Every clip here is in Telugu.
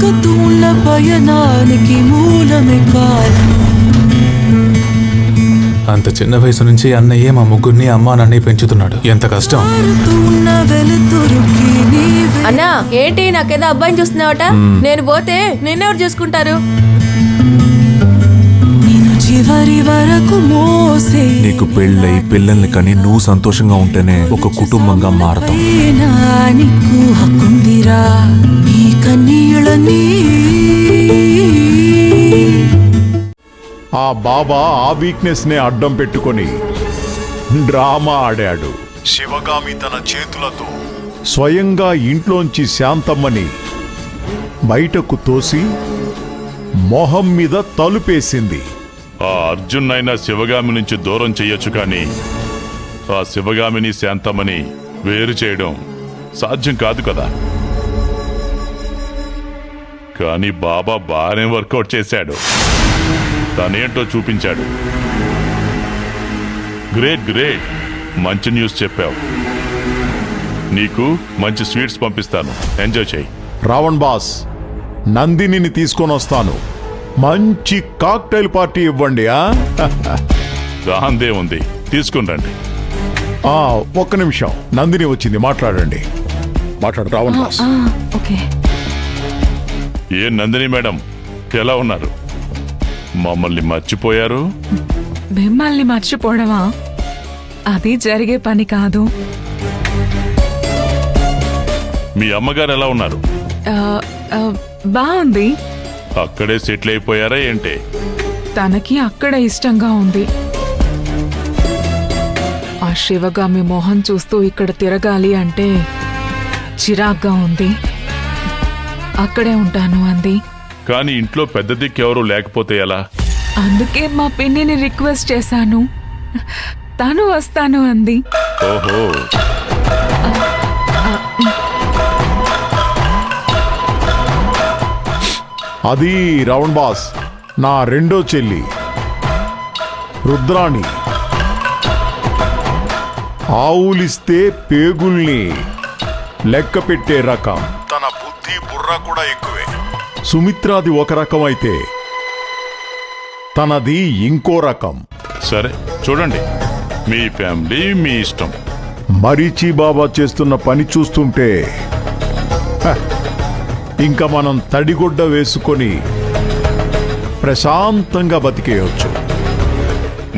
సాగుతున్న పయనానికి మూలమే కాలం. అంత చిన్న వయసు నుంచి అన్నయ్య మా ముగ్గురిని అమ్మా నన్ను పెంచుతున్నాడు. ఎంత కష్టం. అన్నా ఏంటి నాకేదో అబ్బాయిని చూస్తున్నావట? నేను పోతే నిన్నెవరు చూసుకుంటారు? చివరి వరకు మోసే నీకు పెళ్ళై పిల్లల్ని కని నువ్వు సంతోషంగా ఉంటేనే ఒక కుటుంబంగా మారతాం. నీకు హక్కుందిరా నీ కన్నీళ్ళని. ఆ బాబా ఆ వీక్నెస్ నే అడ్డం పెట్టుకొని డ్రామా ఆడాడు. శివగామి తన చేతులతో స్వయంగా ఇంట్లోంచి శాంతమ్మని బయటకు తోసి మొహం మీద తలుపేసింది. ఆ అర్జున్ అయినా శివగామి నుంచి దూరం చెయ్యొచ్చు, కానీ ఆ శివగామిని శాంతమ్మని వేరు చేయడం సాధ్యం కాదు కదా. కానీ బాబా బాగానే వర్కౌట్ చేశాడు. తనేంటో చూపించాడు. గ్రేట్ గ్రేట్, మంచి న్యూస్ చెప్పావు. నీకు మంచి స్వీట్స్ పంపిస్తాను, ఎంజాయ్ చేయి. రావణ్ బాస్, నందినిని తీసుకొని వస్తాను. మంచి కాక్టైల్ పార్టీ ఇవ్వండి. దాందే ఉంది, తీసుకుని రండి. ఒక్క నిమిషం, నందిని వచ్చింది, మాట్లాడండి. మాట్లాడు రావణ్ బాస్. ఏ నందిని మేడం, ఎలా ఉన్నారు? మమ్మల్ని మర్చిపోయారు? మిమ్మల్ని మర్చిపోవడమా? అది జరిగే పని కాదు. మీ అమ్మగారు ఎలా ఉన్నారు? బాగుంది. అక్కడే సెటిల్ అయిపోయారా ఏంటి? తనకి అక్కడ ఇష్టంగా ఉంది. ఆ శివగామి మోహం చూస్తూ ఇక్కడ తిరగాలి అంటే చిరాగ్గా ఉంది. అక్కడే ఉంటాను అంది. కానీ ఇంట్లో పెద్ద దిక్కు ఎవరు లేకపోతే ఎలా? అందుకే మా పిన్నిని రిక్వెస్ట్ చేశాను, తను వస్తాను అంది. ఓహో, అది రావణ్ బాస్, నా రెండో చెల్లి రుద్రాణి. ఆవులిస్తే పేగుల్ని లెక్క పెట్టే రకం. తన బుద్ధి బుర్ర కూడా ఎక్కువే. సుమిత్రాది ఒక రకం అయితే తనది ఇంకో రకం. సరే చూడండి, మీ ఫ్యామిలీ మీ ఇష్టం. మరీచి బాబా చేస్తున్న పని చూస్తుంటే ఇంకా మనం తడిగుడ్డ వేసుకొని ప్రశాంతంగా బతికేయవచ్చు.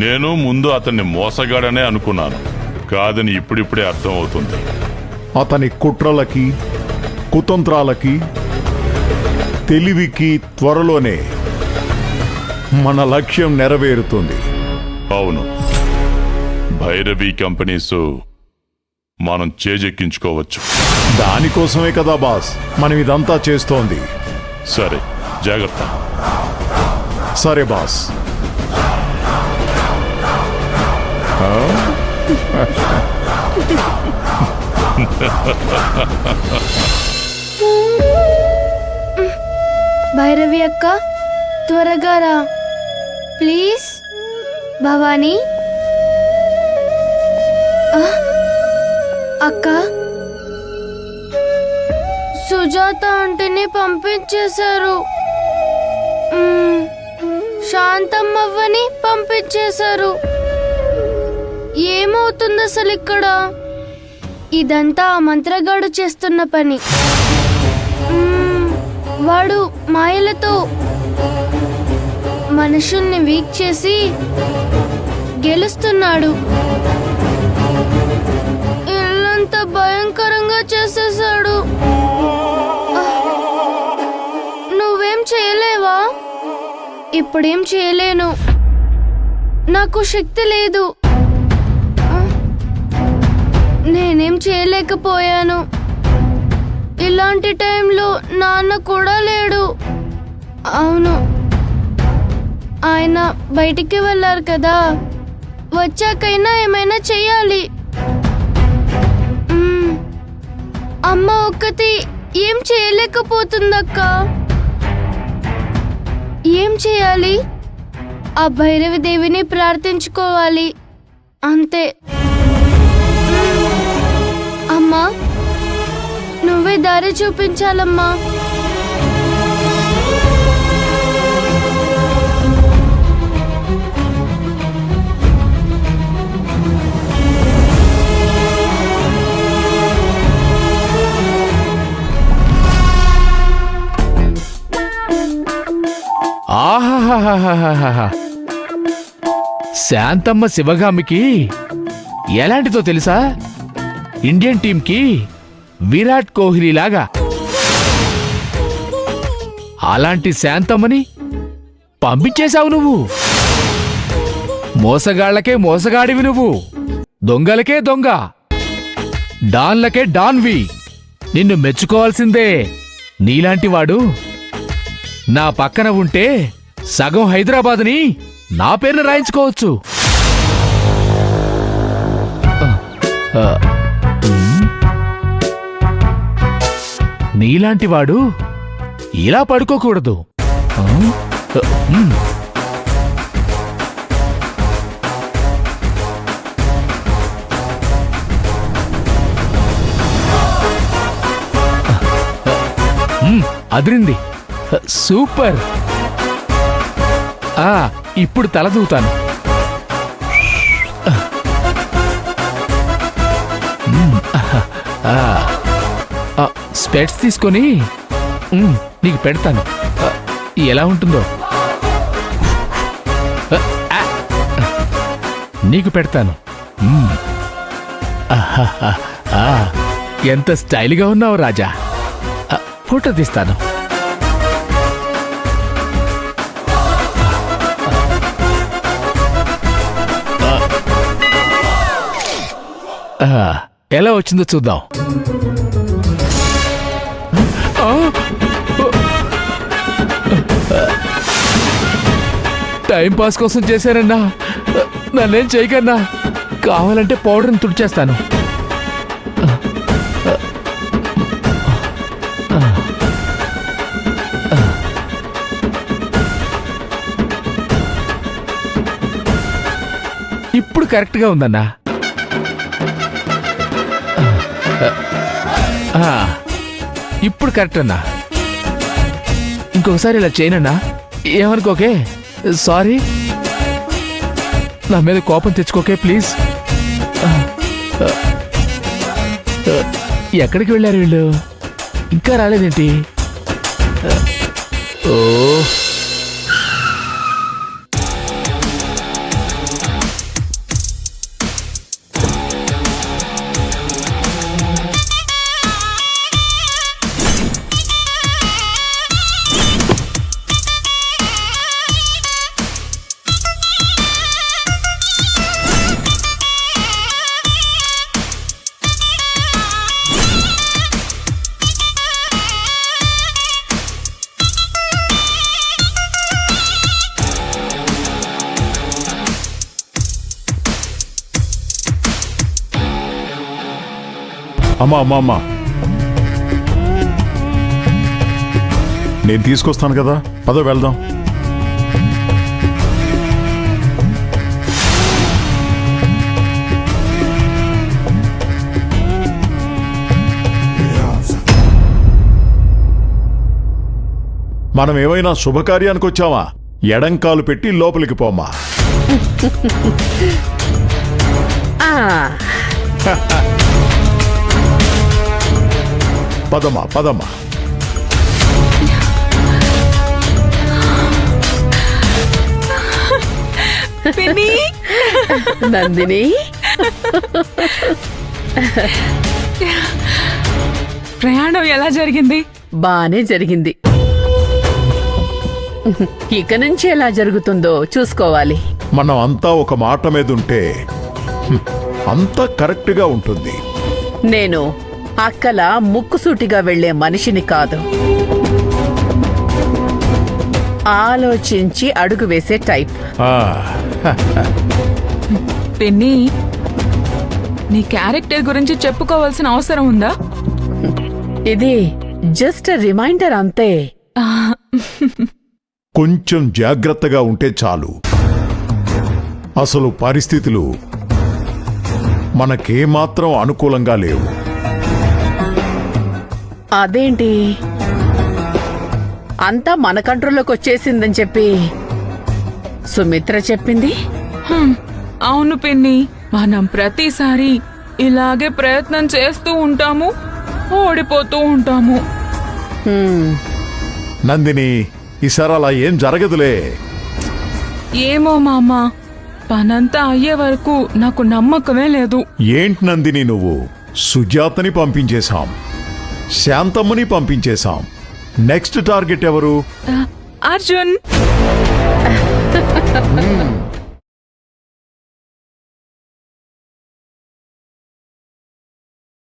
నేను ముందు అతన్ని మోసగాడనే అనుకున్నాను, కాదని ఇప్పుడిప్పుడే అర్థం అవుతుంది. అతని కుట్రలకి, కుతంత్రాలకి, తెలివికి త్వరలోనే మన లక్ష్యం నెరవేరుతుంది. అవును, భైరవి కంపెనీస్ మనం చేజెక్కించుకోవచ్చు. దానికోసమే కదా బాస్ మనం ఇదంతా చేస్తోంది. సరే, జాగ్రత్త. సరే బాస్. భైరవి అక్క, త్వరగా రా ప్లీజ్. భవానీ అక్క, సుజాత ఆంటీని పంపించేశారు. శాంతమ్మవ్వని పంపించేశారు. ఏమవుతుంది అసలు ఇక్కడ? ఇదంతా ఆ మంత్రగాడు చేస్తున్న పని. వాడు మాయలతో మనుషుల్ని వీక్ చేసి గెలుస్తున్నాడు. ఇల్లంతా భయంకరంగా చేసేసాడు. నువ్వేం చేయలేవా? ఇప్పుడేం చేయలేను, నాకు శక్తి లేదు. నేనేం చేయలేకపోయాను. ఇలాంటి టైంలో నాన్న కూడా లేడు. అవును, ఆయన బయటికి వెళ్ళారు కదా, వచ్చాకైనా ఏమైనా చెయ్యాలి. అమ్మ ఒక్కతి ఏం చేయలేకపోతుందక్క. ఏం చేయాలి? ఆ భైరవి దేవిని ప్రార్థించుకోవాలి అంతే. అమ్మా, నువ్వే దారి చూపించాలమ్మా. ఆహాహాహాహాహా. శాంతమ్మ శివగామికి ఎలాంటిదో తెలుసా? ఇండియన్ టీంకి విరాట్ కోహ్లీ లాగా. అలాంటి శాంతమ్మని పంపించేశావు నువ్వు. మోసగాళ్లకే మోసగాడివి నువ్వు, దొంగలకే దొంగ, డాన్లకే డాన్వి. నిన్ను మెచ్చుకోవాల్సిందే. నీలాంటివాడు నా పక్కన ఉంటే సగం హైదరాబాద్ని నా పేరున రాయించుకోవచ్చు. నీలాంటివాడు ఇలా పడుకోకూడదు. అదిరింది. సూపర్. ఇప్పుడు తల దూతాను. స్పెట్స్ తీసుకొని నీకు పెడతాను. ఎలా ఉంటుందో నీకు పెడతాను. ఎంత స్టైల్గా ఉన్నావు రాజా. ఫోటో తీస్తాను. ఎలా వచ్చిందో చూద్దాం. టైం పాస్ కోసం చేశానన్నా. నన్నేం చేయకన్నా. కావాలంటే పౌడర్ని తుడిచేస్తాను. ఇప్పుడు కరెక్ట్గా ఉందన్నా. ఇప్పుడు కరెక్ట్ అన్నా. ఇంకొకసారి ఇలా చేయనన్నా. ఏమనుకోకే. సారీ. నా మీద కోపం తెచ్చుకోకే ప్లీజ్. ఎక్కడికి వెళ్ళారు వీళ్ళు? ఇంకా రాలేదేంటి? ఓ అమ్మా అమ్మా అమ్మా, నేను తీసుకొస్తాను కదా, పదో వెళ్దాం. మనం ఏమైనా శుభకార్యానికి వచ్చామా? ఎడంకాలు పెట్టి లోపలికి పోమా. పదమ్మా పదమ్మా. నందిని, ప్రయాణం ఎలా జరిగింది? బానే జరిగింది. ఇక నుంచి ఎలా జరుగుతుందో చూసుకోవాలి. మనం అంతా ఒక మాట మీద ఉంటే అంతా కరెక్ట్గా ఉంటుంది. నేను అక్కల ముక్కుసూటిగా వెళ్లే మనిషిని కాదు. ఆలోచించి అడుగు వేసే టైప్. పిన్ని, నీ క్యారెక్టర్ గురించి చెప్పుకోవాల్సిన అవసరం ఉందా? ఇది జస్ట్ రిమైండర్ అంతే. కొంచెం జాగ్రత్తగా ఉంటే చాలు. అసలు పరిస్థితులు మనకేమాత్రం అనుకూలంగా లేవు. అదేంటి, అంతా మన కంట్రోల్లోకి వచ్చేసిందని చెప్పి సుమిత్ర చెప్పింది. అవును పిన్ని, మనం ప్రతిసారి ఇలాగే ప్రయత్నం చేస్తూ ఉంటాము, ఓడిపోతూ ఉంటాము. నందిని, ఈసారి అలా ఏం జరగదులే. ఏమో మామ, పనంతా అయ్యే వరకు నాకు నమ్మకమే లేదు. ఏంటి నందిని నువ్వు? సుజాతని పంపించేశాం, శాంతమ్మని పంపించేశాం. నెక్స్ట్ టార్గెట్ ఎవరు? అర్జున్